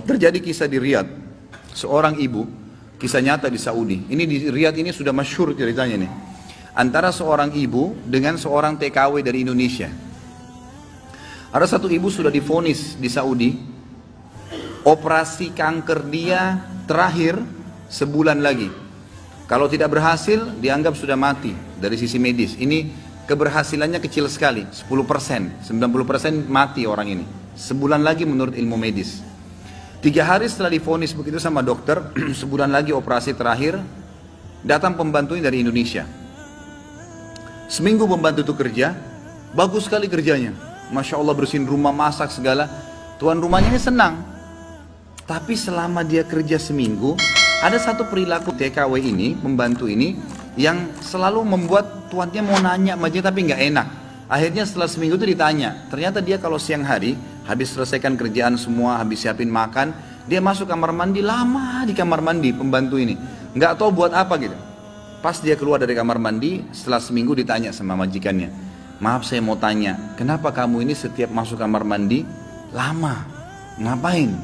Terjadi kisah di Riyadh, seorang ibu, kisah nyata di Saudi. Ini di Riyadh ini sudah masyhur ceritanya nih. Antara seorang ibu dengan seorang TKW dari Indonesia. Ada satu ibu sudah divonis di Saudi, operasi kanker dia terakhir sebulan lagi. Kalau tidak berhasil, dianggap sudah mati dari sisi medis. Ini keberhasilannya kecil sekali, 10%, 90% mati orang ini. Sebulan lagi menurut ilmu medis. 3 hari setelah divonis begitu sama dokter, sebulan lagi operasi terakhir, datang pembantunya dari Indonesia. Seminggu pembantu itu kerja, bagus sekali kerjanya. Masya Allah bersihin rumah, masak segala. Tuan rumahnya ini senang. Tapi selama dia kerja seminggu, ada satu perilaku TKW ini, pembantu ini, yang selalu membuat tuannya mau nanya sama dia tapi nggak enak. Akhirnya setelah seminggu itu ditanya, ternyata dia kalau siang hari, habis selesaikan kerjaan semua, habis siapin makan, dia masuk kamar mandi, lama di kamar mandi pembantu ini. Nggak tahu buat apa gitu. Pas dia keluar dari kamar mandi, setelah seminggu ditanya sama majikannya, maaf saya mau tanya, kenapa kamu ini setiap masuk kamar mandi, lama, ngapain?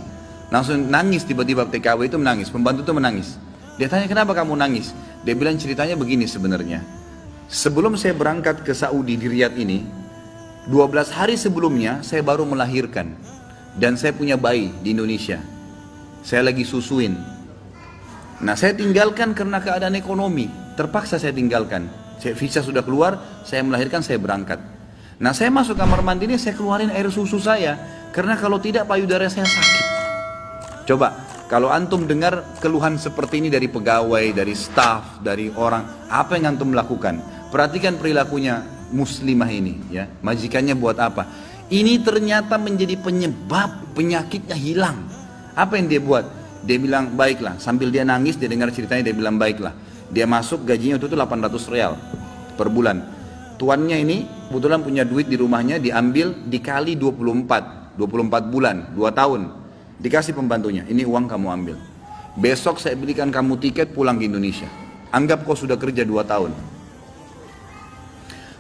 Langsung nangis tiba-tiba TKW itu menangis, pembantu itu menangis. Dia tanya kenapa kamu nangis? Dia bilang ceritanya begini sebenarnya. Sebelum saya berangkat ke Saudi di Riyadh ini, 12 hari sebelumnya saya baru melahirkan. Dan saya punya bayi di Indonesia. Saya lagi susuin. Nah saya tinggalkan karena keadaan ekonomi. Terpaksa saya tinggalkan. Visa sudah keluar, saya melahirkan, saya berangkat. Nah saya masuk kamar mandi ini, saya keluarin air susu saya. Karena kalau tidak payudara saya sakit. Coba, kalau antum dengar keluhan seperti ini dari pegawai, dari staf, dari orang, apa yang antum lakukan? Perhatikan perilakunya muslimah ini, ya. Majikannya buat apa? Ini ternyata menjadi penyebab penyakitnya hilang. Apa yang dia buat? Dia bilang, baiklah. Sambil dia nangis, dia dengar ceritanya, dia bilang, baiklah. Dia masuk, gajinya itu 800 real per bulan. Tuannya ini kebetulan punya duit di rumahnya, diambil dikali 24 bulan, 2 tahun. Dikasih pembantunya, ini uang kamu ambil. Besok saya belikan kamu tiket pulang ke Indonesia. Anggap kau sudah kerja 2 tahun.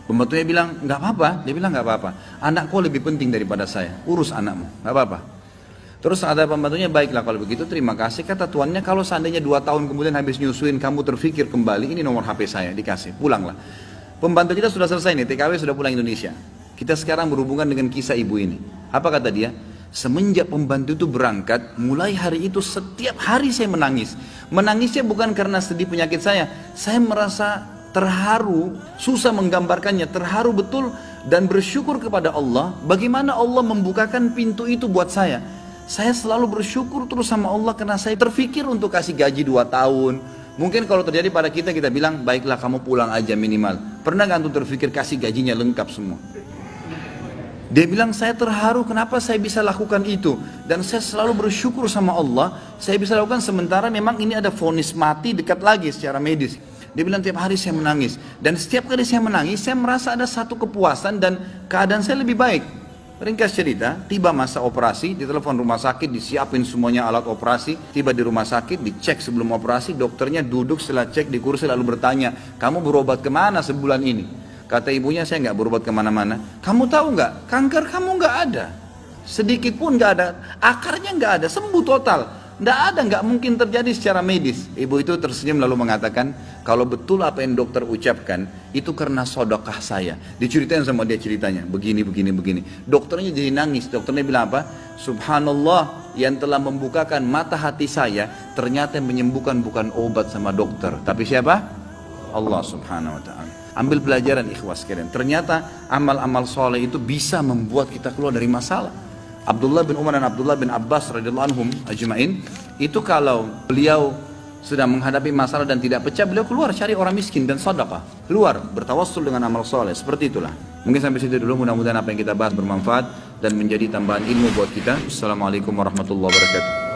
Pembantunya bilang, nggak apa-apa. Dia bilang, nggak apa-apa. Anak kau lebih penting daripada saya. Urus anakmu, nggak apa-apa. Terus ada pembantunya, baiklah kalau begitu terima kasih. Kata tuannya, kalau seandainya 2 tahun kemudian habis nyusuin kamu terfikir kembali, ini nomor HP saya, dikasih, pulanglah. Pembantu kita sudah selesai nih, TKW sudah pulang Indonesia. Kita sekarang berhubungan dengan kisah ibu ini. Apa kata dia? Semenjak pembantu itu berangkat, mulai hari itu setiap hari saya menangis. Menangisnya bukan karena sedih penyakit saya merasa terharu, susah menggambarkannya, terharu betul dan bersyukur kepada Allah. Bagaimana Allah membukakan pintu itu buat saya. Saya selalu bersyukur terus sama Allah karena saya terfikir untuk kasih gaji 2 tahun. Mungkin kalau terjadi pada kita, kita bilang, baiklah kamu pulang aja minimal. Pernah gak antum terfikir kasih gajinya lengkap semua? Dia bilang, saya terharu kenapa saya bisa lakukan itu. Dan saya selalu bersyukur sama Allah, saya bisa lakukan sementara memang ini ada vonis mati dekat lagi secara medis. Dia bilang, tiap hari saya menangis. Dan setiap kali saya menangis, saya merasa ada satu kepuasan dan keadaan saya lebih baik. Ringkas cerita, tiba masa operasi, ditelepon rumah sakit, disiapin semuanya alat operasi. Tiba di rumah sakit, dicek sebelum operasi, dokternya duduk setelah cek di kursi lalu bertanya, kamu berobat kemana sebulan ini? Kata ibunya, saya nggak berobat kemana-mana. Kamu tahu nggak? Kanker kamu nggak ada. Sedikit pun nggak ada. Akarnya nggak ada. Sembuh total. Nggak ada, nggak mungkin terjadi secara medis. Ibu itu tersenyum lalu mengatakan, kalau betul apa yang dokter ucapkan, itu karena sedekah saya. Diceritain sama dia ceritanya. Begini. Dokternya jadi nangis. Dokternya bilang apa? Subhanallah, yang telah membukakan mata hati saya, ternyata yang menyembuhkan bukan obat sama dokter. Tapi siapa? Allah subhanahu wa ta'ala. Ambil pelajaran ikhwas sekalian. Ternyata amal-amal soleh itu bisa membuat kita keluar dari masalah. Abdullah bin Umar dan Abdullah bin Abbas radhiyallahu anhum ajma'in, itu kalau beliau sedang menghadapi masalah dan tidak pecah, beliau keluar cari orang miskin dan sedekah. Keluar bertawassul dengan amal soleh. Seperti itulah. Mungkin sampai situ dulu, mudah-mudahan apa yang kita bahas bermanfaat dan menjadi tambahan ilmu buat kita. Assalamualaikum warahmatullahi wabarakatuh.